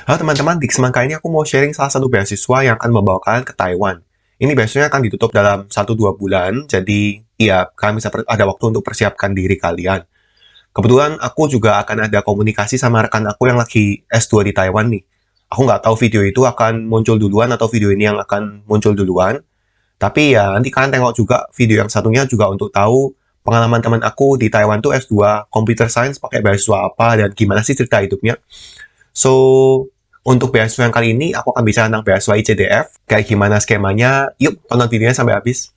Halo teman-teman, di kesempatan kali ini aku mau sharing salah satu beasiswa yang akan membawa kalian ke Taiwan. Ini beasiswanya akan ditutup dalam 1-2 bulan, jadi ya kalian bisa ada waktu untuk persiapkan diri kalian. Kebetulan aku juga akan ada komunikasi sama rekan aku yang lagi S2 di Taiwan nih. Aku nggak tahu video itu akan muncul duluan atau video ini yang akan muncul duluan. Tapi ya nanti kalian tengok juga video yang satunya juga untuk tahu pengalaman teman aku di Taiwan tuh S2 Computer Science pakai beasiswa apa dan gimana sih cerita hidupnya. So, untuk beasiswa yang kali ini, aku akan bicara tentang beasiswa ICDF, kayak gimana skemanya. Yuk, tonton videonya sampai habis.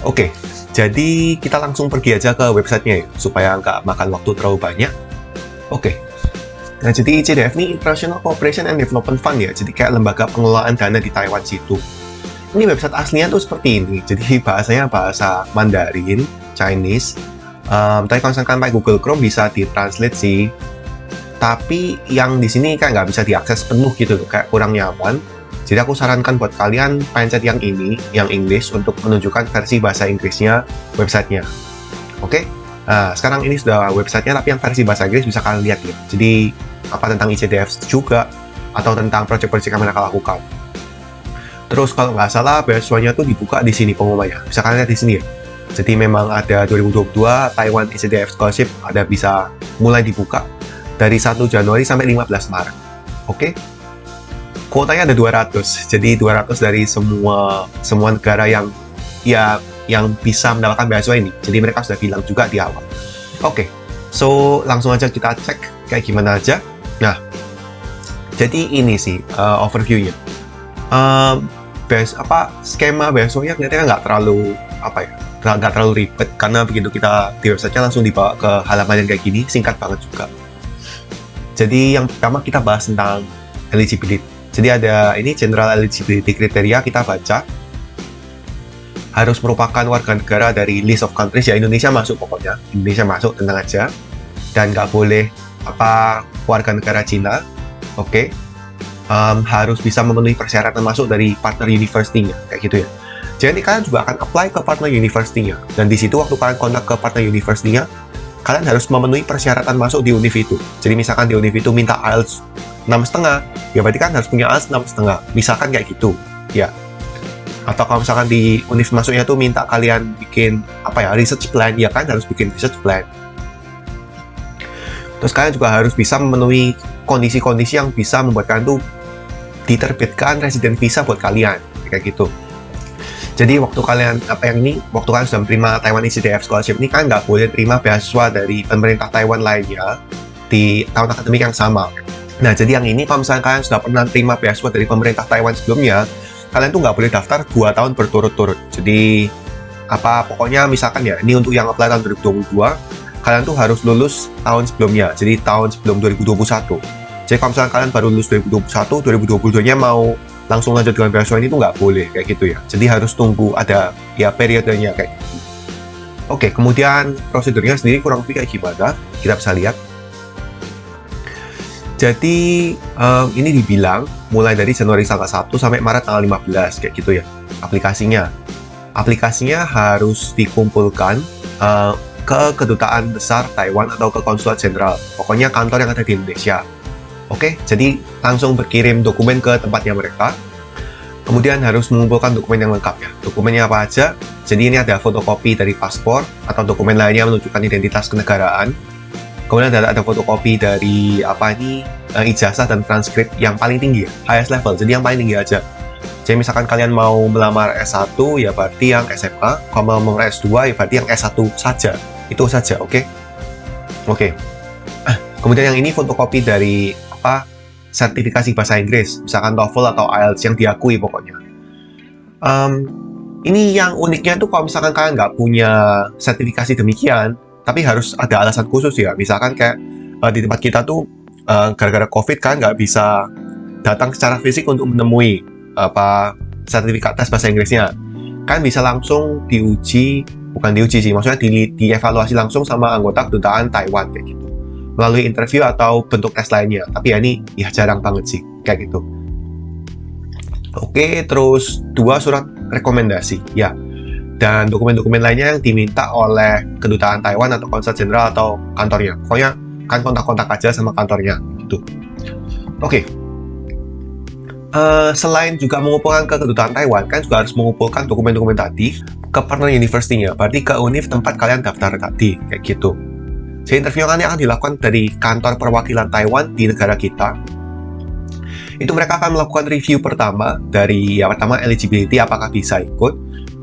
Oke, jadi kita langsung pergi aja ke websitenya ya, supaya nggak makan waktu terlalu banyak. Oke, nah jadi ICDF ini International Cooperation and Development Fund ya, jadi kayak lembaga pengelolaan dana di Taiwan situ. Ini website aslinya tuh seperti ini, jadi bahasanya bahasa Mandarin, Chinese. Tapi kalau misalkan pakai Google Chrome bisa ditranslate sih. Tapi yang di sini kan nggak bisa diakses penuh gitu loh, kayak kurang nyaman. Jadi aku sarankan buat kalian pencet yang ini, yang English, untuk menunjukkan versi bahasa Inggrisnya websitenya. Oke? Nah, sekarang ini sudah websitenya, tapi yang versi bahasa Inggris bisa kalian lihat ya. Jadi, apa tentang ICDF juga, atau tentang proyek-proyek yang mereka lakukan. Terus kalau nggak salah, beasiswanya tuh dibuka di sini pengumumannya. Bisa kalian lihat di sini ya. Jadi memang ada 2022 Taiwan ICDF Scholarship ada bisa mulai dibuka dari 1 Januari sampai 15 Maret. Oke? Kuotanya ada 200. Jadi 200 dari semua negara yang yang bisa mendapatkan beasiswa ini. Jadi mereka sudah bilang juga di awal. Oke. So, langsung aja kita cek kayak gimana aja. Nah, jadi ini sih overview-nya. Skema beasiswanya kelihatannya nggak terlalu nggak terlalu ribet, karena begitu kita di websitenya langsung dibawa ke halaman yang kayak gini, singkat banget juga. Jadi yang pertama kita bahas tentang eligibility. Jadi ada ini general eligibility kriteria, kita baca. Harus merupakan warga negara dari list of countries, ya Indonesia masuk pokoknya. Indonesia masuk, tenang aja. Dan nggak boleh warga negara Cina. Oke. Harus bisa memenuhi persyaratan masuk dari partner university-nya, kayak gitu ya. Jadi kalian juga akan apply ke partner university-nya. Dan di situ waktu kalian kontak ke partner university-nya, kalian harus memenuhi persyaratan masuk di univ itu. Jadi misalkan di univ itu minta IELTS 6,5, ya berarti kan harus punya IELTS 6,5. Misalkan kayak gitu, ya. Atau kalau misalkan di univ masuknya tuh minta kalian bikin research plan, ya kan harus bikin research plan. Terus kalian juga harus bisa memenuhi kondisi-kondisi yang bisa membuat kalian tuh diterbitkan resident visa buat kalian, kayak gitu. Jadi waktu kalian sudah menerima Taiwan ICDF Scholarship ini, kan nggak boleh terima beasiswa dari pemerintah Taiwan lainnya di tahun akademik yang sama. Nah, jadi yang ini kalau misalnya kalian sudah pernah terima beasiswa dari pemerintah Taiwan sebelumnya, kalian tuh nggak boleh daftar 2 tahun berturut-turut. Jadi pokoknya misalkan ya, ini untuk yang apply tahun 2022, kalian tuh harus lulus tahun sebelumnya, jadi tahun sebelum 2021. Jadi kalau misalnya kalian baru lulus 2021, 2022-nya mau langsung lanjut dengan beasiswa ini tuh nggak boleh kayak gitu ya. Jadi harus tunggu ada ya periodenya kayak gitu. Oke, kemudian prosedurnya sendiri kurang lebih kayak gimana? Kita bisa lihat. Jadi ini dibilang mulai dari Januari tanggal 1 sampai Maret tanggal 15 kayak gitu ya. Aplikasinya harus dikumpulkan ke Kedutaan Besar Taiwan atau ke Konsulat Jenderal. Pokoknya kantor yang ada di Indonesia. Oke, jadi langsung berkirim dokumen ke tempatnya mereka. Kemudian harus mengumpulkan dokumen yang lengkap ya. Dokumennya apa aja? Jadi ini ada fotokopi dari paspor atau dokumen lainnya menunjukkan identitas kenegaraan. Kemudian ada fotokopi dari ijazah dan transkrip yang paling tinggi ya, highest level. Jadi yang paling tinggi aja. Jadi misalkan kalian mau melamar S1 ya berarti yang SMA, kalau mau melamar S2 ya berarti yang S1 saja. Itu saja, oke? Oke. Kemudian yang ini fotokopi dari sertifikasi bahasa Inggris, misalkan TOEFL atau IELTS yang diakui pokoknya. Ini yang uniknya tuh kalau misalkan kalian nggak punya sertifikasi demikian, tapi harus ada alasan khusus ya. Misalkan kayak di tempat kita tuh gara-gara COVID kan nggak bisa datang secara fisik untuk menemui sertifikat tes bahasa Inggrisnya. Kan bisa langsung bukan diuji sih, maksudnya dievaluasi langsung sama anggota kedutaan Taiwan kayak gitu, melalui interview atau bentuk tes lainnya. Tapi ya ini ya jarang banget sih kayak gitu. Oke, terus 2 surat rekomendasi ya. dan dokumen-dokumen lainnya yang diminta oleh kedutaan Taiwan atau konsul jenderal atau kantornya. Pokoknya kan kontak-kontak aja sama kantornya gitu. Oke. Selain juga mengumpulkan ke kedutaan Taiwan, kan juga harus mengumpulkan dokumen-dokumen tadi ke partner university-nya, berarti ke univ tempat kalian daftar tadi, kayak gitu. Jadi interview kan akan dilakukan dari kantor perwakilan Taiwan di negara kita. Itu mereka akan melakukan review pertama dari pertama eligibility, apakah bisa ikut.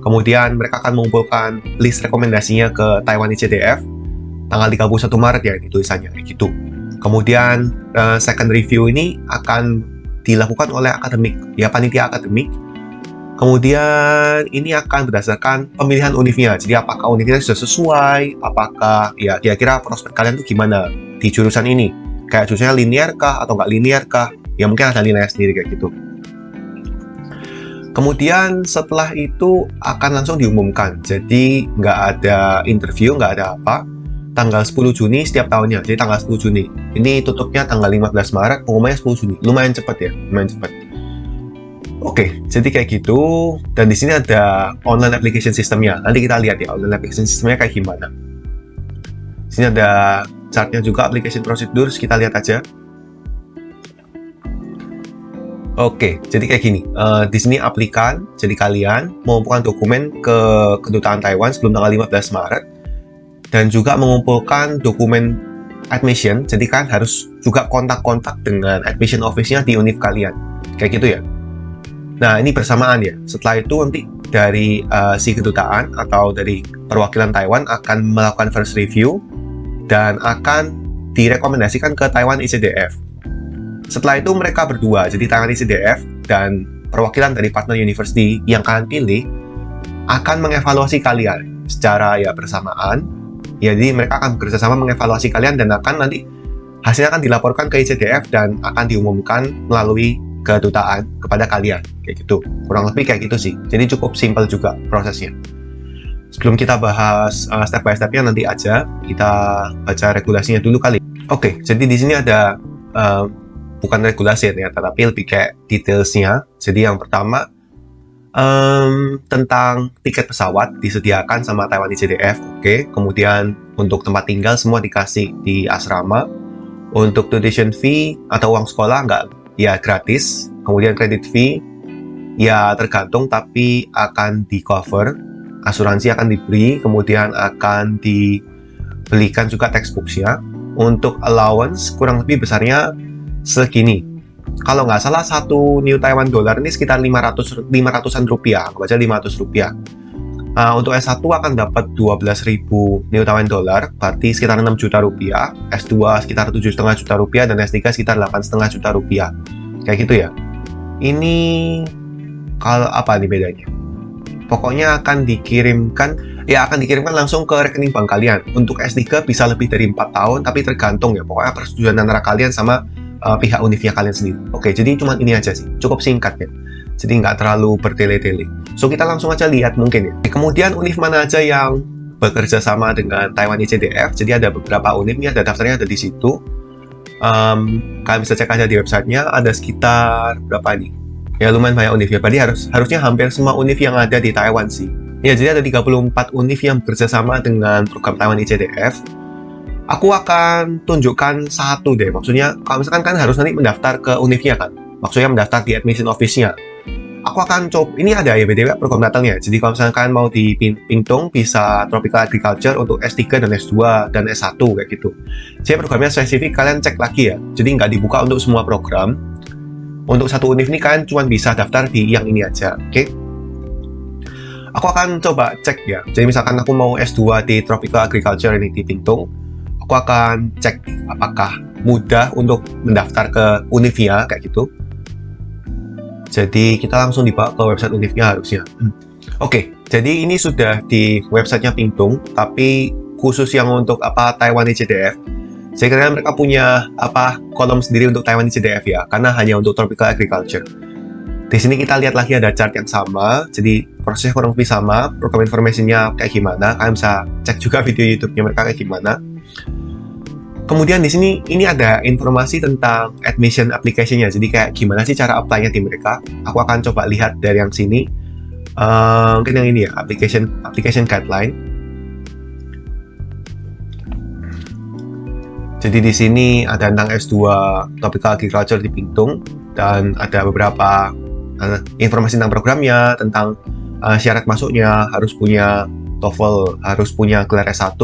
Kemudian mereka akan mengumpulkan list rekomendasinya ke Taiwan ICDF tanggal 31 Maret ya, ini tulisannya kayak gitu. Kemudian second review ini akan dilakukan oleh akademik, panitia akademik. Kemudian ini akan berdasarkan pemilihan univnya. Jadi apakah univnya sudah sesuai, apakah kira-kira prospek kalian tuh gimana di jurusan ini. Kayak jurusannya linear kah atau nggak linear kah? Ya mungkin ada nilainya sendiri kayak gitu. Kemudian setelah itu akan langsung diumumkan. Jadi nggak ada interview, nggak ada apa. Tanggal 10 Juni setiap tahunnya, jadi tanggal 10 Juni. Ini tutupnya tanggal 15 Maret, pengumumannya 10 Juni. Lumayan cepat ya, lumayan cepat. Oke, jadi kayak gitu. Dan di sini ada online application sistemnya. Nanti kita lihat ya, online application sistemnya kayak gimana. Di sini ada chartnya juga, application procedures, kita lihat aja. Oke, jadi kayak gini. Di sini aplikan, jadi kalian mengumpulkan dokumen ke kedutaan Taiwan sebelum tanggal 15 Maret. Dan juga mengumpulkan dokumen admission, jadi kan harus juga kontak-kontak dengan admission office-nya di univ kalian, kayak gitu ya. Nah, ini bersamaan ya. Setelah itu nanti dari si kedutaan atau dari perwakilan Taiwan akan melakukan first review dan akan direkomendasikan ke Taiwan ICDF. Setelah itu mereka berdua, jadi Taiwan ICDF dan perwakilan dari partner university yang kalian pilih akan mengevaluasi kalian secara bersamaan. Ya, jadi mereka akan bekerja sama mengevaluasi kalian dan akan nanti hasilnya akan dilaporkan ke ICDF dan akan diumumkan melalui kedutaan kepada kalian, kayak gitu. Kurang lebih kayak gitu sih. Jadi cukup simpel juga prosesnya. Sebelum kita bahas step by step-nya nanti aja, kita baca regulasinya dulu kali. Oke, jadi di sini ada bukan regulasi ya, tapi lebih kayak detailsnya. Jadi yang pertama tentang tiket pesawat disediakan sama Taiwan ICDF, oke. Kemudian untuk tempat tinggal semua dikasih di asrama. Untuk tuition fee atau uang sekolah gratis. Kemudian credit fee tergantung tapi akan di cover. Asuransi akan diberi, kemudian akan dibelikan juga textbooks-nya. Untuk allowance kurang lebih besarnya segini. Kalau nggak salah, satu New Taiwan Dollar ini sekitar 500-an rupiah, anggap aja 500 rupiah. Untuk S1 akan dapat 12.000 New Taiwan Dollar, berarti sekitar 6 juta rupiah. S2 sekitar 7,5 juta rupiah, dan S3 sekitar 8,5 juta rupiah. Kayak gitu ya. Ini kalau apa nih bedanya? Pokoknya akan dikirimkan langsung ke rekening bank kalian. Untuk S3 bisa lebih dari 4 tahun, tapi tergantung ya. Pokoknya persetujuan antara kalian sama pihak univnya kalian sendiri. Oke, jadi cuma ini aja sih, cukup singkat ya. Jadi nggak terlalu bertele-tele. So kita langsung aja lihat mungkin ya. Kemudian univ mana aja yang bekerja sama dengan Taiwan ICDF. Jadi ada beberapa univ, ada daftarnya ada di situ. Kalian bisa cek aja di websitenya. Ada sekitar berapa nih? Ya lumayan banyak univ ya. Berarti harusnya hampir semua univ yang ada di Taiwan sih. Ya, jadi ada 34 univ yang bekerja sama dengan program Taiwan ICDF. Aku akan tunjukkan satu deh, maksudnya kalau misalkan kan harus nanti mendaftar ke univnya kan, maksudnya mendaftar di admission office-nya. Aku akan coba, ini ada ya BTW program datangnya, jadi kalau misalkan kalian mau di Pingtung bisa Tropical Agriculture untuk S3 dan S2 dan S1 kayak gitu. Jadi programnya spesifik, kalian cek lagi ya, jadi nggak dibuka untuk semua program. Untuk satu univ ini kalian cuma bisa daftar di yang ini aja, oke? Aku akan coba cek ya, jadi misalkan aku mau S2 di Tropical Agriculture ini di Pingtung, aku akan cek apakah mudah untuk mendaftar ke univnya kayak gitu. Jadi kita langsung dibawa ke website univnya harusnya. Oke, jadi ini sudah di websitenya Pingtung, tapi khusus yang untuk Taiwan ICDF. Jadi karena mereka punya kolom sendiri untuk Taiwan ICDF ya, karena hanya untuk Tropical Agriculture. Di sini kita lihat lagi ada chart yang sama, jadi prosesnya kurang lebih sama, program informasinya kayak gimana. Kalian bisa cek juga video YouTube-nya mereka kayak gimana. Kemudian di sini ini ada informasi tentang admission application-nya. Jadi kayak gimana sih cara apply-nya di mereka. Aku akan coba lihat dari yang sini. Mungkin yang ini ya, application guideline. Jadi di sini ada tentang S2 Tropical Agriculture di Pingtung, dan ada beberapa informasi tentang programnya, tentang syarat masuknya, harus punya TOEFL, harus punya gelar S1.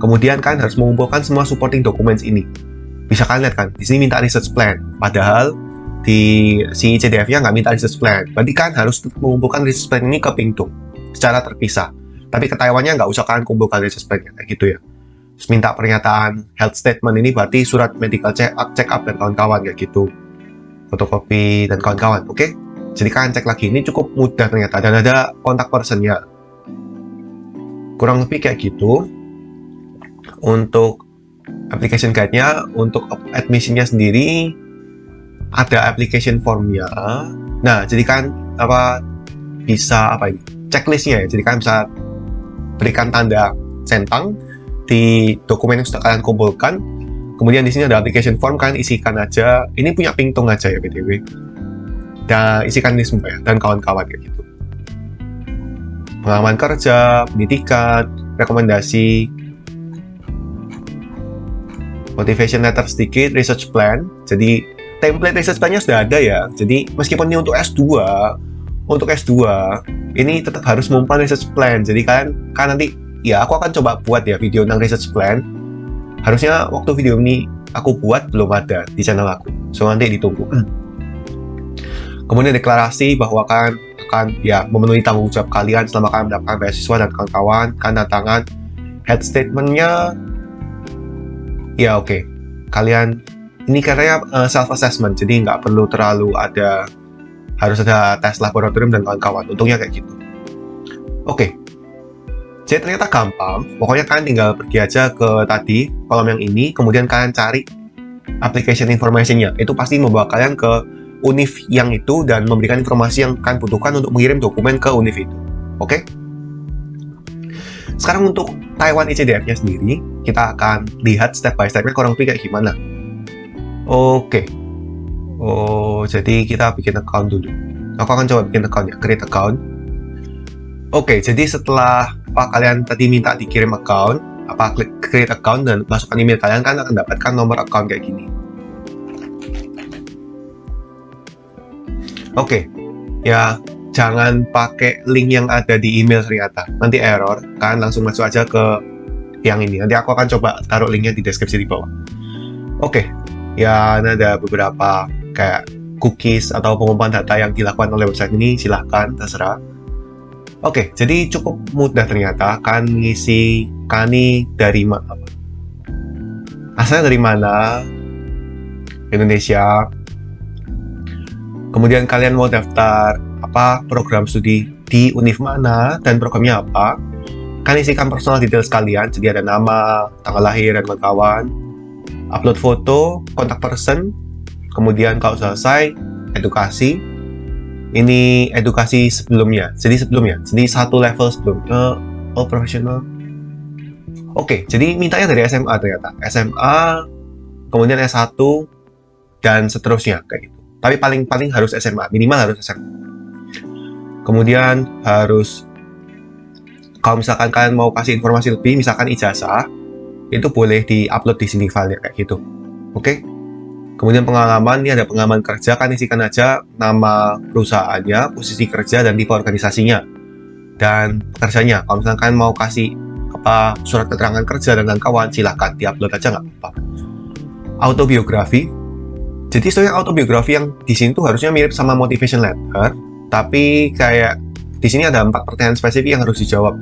Kemudian kan harus mengumpulkan semua supporting documents ini. Bisa kalian lihat kan, di sini minta research plan, padahal di si CDF-nya nggak minta research plan. Berarti kan harus mengumpulkan research plan ini ke Pingtung secara terpisah. Tapi ke Taiwannya nggak usah kalian kumpulkan research plan kayak gitu ya. Terus minta pernyataan health statement, ini berarti surat medical check up dan kawan-kawan kayak gitu, fotokopi dan kawan-kawan. Oke, jadi kalian cek lagi, ini cukup mudah ternyata, dan ada kontak personnya. Kurang lebih kayak gitu untuk application guide-nya. Untuk admission-nya sendiri ada application form-nya. Nah, jadi kan bisa ini checklist-nya ya. Jadi kan bisa berikan tanda centang di dokumen yang sudah kalian kumpulkan. Kemudian di sini ada application form, kalian isikan aja. Ini punya Pingtung aja ya BTW. Dan isikan ini semua ya, dan kawan-kawan kayak gitu. Pengalaman kerja, pendidikan, rekomendasi, motivation letter sedikit, research plan. Jadi template research plan-nya sudah ada ya. Jadi meskipun ini untuk S2, ini tetap harus mengumpulkan research plan. Jadi kalian kan nanti ya, aku akan coba buat ya video tentang research plan. Harusnya waktu video ini aku buat belum ada di channel aku, so nanti ditunggu. Kemudian deklarasi bahwa kalian akan ya memenuhi tanggung jawab kalian selama kalian mendapatkan beasiswa dan kawan-kawan. Kan tantangan health statement-nya ya oke. Kalian ini karena self assessment, jadi nggak perlu terlalu harus ada tes laboratorium dan kawan-kawan. Untungnya kayak gitu. Oke. Jadi ternyata gampang, pokoknya kalian tinggal pergi aja ke tadi, kolom yang ini, kemudian kalian cari application information-nya. Itu pasti membawa kalian ke univ yang itu dan memberikan informasi yang kalian butuhkan untuk mengirim dokumen ke univ itu. Oke? Sekarang untuk Taiwan ICDF-nya sendiri, kita akan lihat step by step-nya kurang lebih kayak gimana. Oke. Jadi kita bikin account dulu. Aku akan coba bikin account ya, create account. Oke, jadi setelah kalian tadi minta dikirim account, klik create account dan masukkan email kalian, kan akan dapatkan nomor account kayak gini. Oke, ya jangan pakai link yang ada di email ternyata, nanti error. Kalian langsung masuk aja ke yang ini. Nanti aku akan coba taruh linknya di deskripsi di bawah. Oke, ya ini ada beberapa kayak cookies atau pengumpulan data yang dilakukan oleh website ini, silahkan terserah. Oke, jadi cukup mudah ternyata. Kan ngisi kani dari mana? Asalnya dari mana? Indonesia. Kemudian kalian mau daftar program studi di univ mana dan programnya apa. Kalian isikan personal details kalian, jadi ada nama, tanggal lahir, dan kawan-kawan. Upload foto, kontak person. Kemudian kalau selesai, edukasi. Ini edukasi sebelumnya. Jadi satu level sebelumnya. Profesional. Oke, jadi mintanya dari SMA ternyata. SMA, kemudian S1, dan seterusnya kayak gitu. Tapi paling harus SMA, minimal harus SMA. Kemudian harus, kalau misalkan kalian mau kasih informasi lebih, misalkan ijazah, itu boleh di-upload di sini filenya kayak gitu. Oke? Kemudian pengalaman, ini ada pengalaman kerja, kan isikan aja nama perusahaannya, posisi kerja, dan tipe organisasinya. Dan pekerjanya, kalau misalkan kalian mau kasih surat keterangan kerja dan kawan-kawan, silahkan di-upload aja, nggak apa-apa. Autobiografi. Jadi soalnya autobiografi yang di sini tuh harusnya mirip sama motivation letter, tapi kayak di sini ada 4 pertanyaan spesifik yang harus dijawab.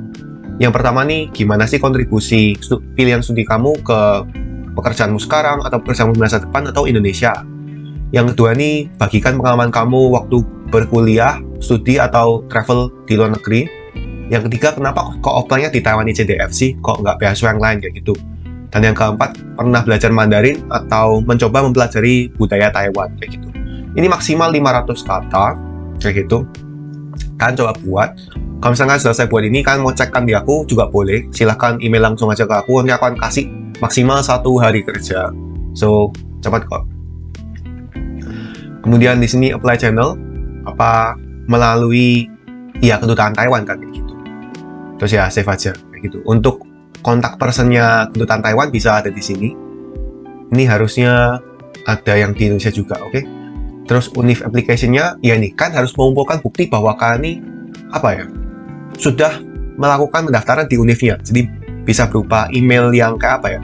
Yang pertama nih, gimana sih kontribusi pilihan studi kamu ke pekerjaanmu sekarang, atau pekerjaanmu di masa depan, atau Indonesia. Yang kedua nih, bagikan pengalaman kamu waktu berkuliah, studi, atau travel di luar negeri. Yang ketiga, kenapa kok offline-nya di Taiwan ICDF sih, kok nggak beasiswa yang lain kayak gitu. Dan yang keempat, pernah belajar Mandarin atau mencoba mempelajari budaya Taiwan kayak gitu. Ini maksimal 500 kata kayak gitu. Kalian coba buat. Kalau misalkan selesai buat ini, kalian mau cekkan di aku juga boleh. Silahkan email langsung aja ke aku, nanti aku akan kasih maksimal 1 hari kerja. So, cepat kok. Kemudian di sini apply channel, melalui ya kedutaan Taiwan kan kayak gitu. Terus ya save aja kayak gitu. Untuk kontak personnya kedutaan Taiwan bisa ada di sini. Ini harusnya ada yang di Indonesia juga, oke? Terus Unif application-nya, ya nih kan harus mengumpulkan bukti bahwa kalian ini apa ya, sudah melakukan pendaftaran di Unifnya. Jadi bisa berupa email yang kayak apa ya?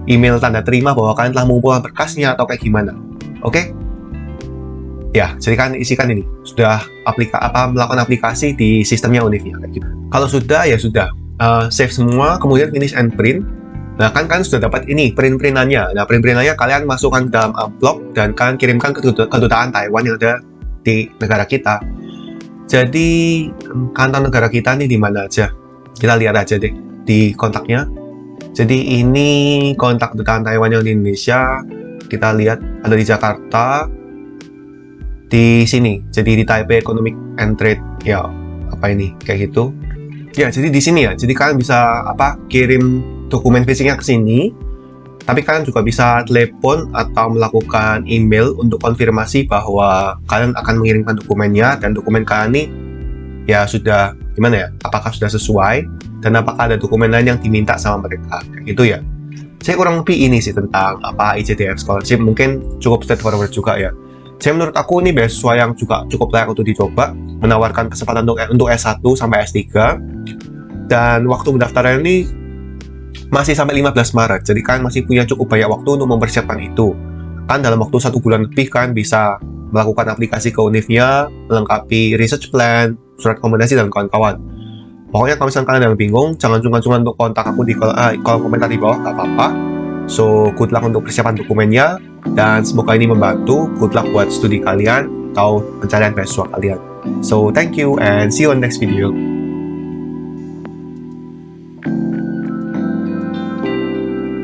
Email tanda terima bahwa kalian telah mengumpulkan berkasnya atau kayak gimana, oke? Ya, jadi kalian isikan ini sudah melakukan aplikasi di sistemnya Unifnya kayak gitu. Kalau sudah ya sudah. Save semua, kemudian finish and print. Nah, kan kalian sudah dapat ini, print-printannya. Nah, print-printannya kalian masukkan ke dalam amplop dan kalian kirimkan ke kedutaan Taiwan yang ada di negara kita. Jadi, kantor negara kita nih di mana aja? Kita lihat aja deh di kontaknya. Jadi, ini kontak kedutaan Taiwan yang di Indonesia. Kita lihat ada di Jakarta. Di sini, jadi di Taipei Economic and Trade. Ya, apa ini? Kayak gitu. Ya, jadi di sini ya. Jadi kalian bisa kirim dokumen fisiknya ke sini. Tapi kalian juga bisa telepon atau melakukan email untuk konfirmasi bahwa kalian akan mengirimkan dokumennya dan dokumen kalian ini ya sudah gimana ya? Apakah sudah sesuai dan apakah ada dokumen lain yang diminta sama mereka? Kayak gitu ya. Saya kurang lebih ini sih tentang IJDF Scholarship. Mungkin cukup straightforward juga ya. Jadi menurut aku ini beasiswa yang juga cukup layak untuk dicoba, menawarkan kesempatan untuk S1 sampai S3, dan waktu pendaftaran ini masih sampai 15 Maret, jadi kalian masih punya cukup banyak waktu untuk mempersiapkan itu. Kan dalam waktu 1 bulan lebih kan bisa melakukan aplikasi ke Unifnya, melengkapi research plan, surat rekomendasi, dan kawan-kawan. Pokoknya kalau misalnya kalian ada yang bingung, jangan sungkan-sungkan untuk kontak aku di kolom komentar di bawah, gak apa-apa. So, good luck untuk persiapan dokumennya, dan semoga ini membantu. Good luck buat studi kalian atau pencarian beasiswa kalian. So, thank you and see you on next video.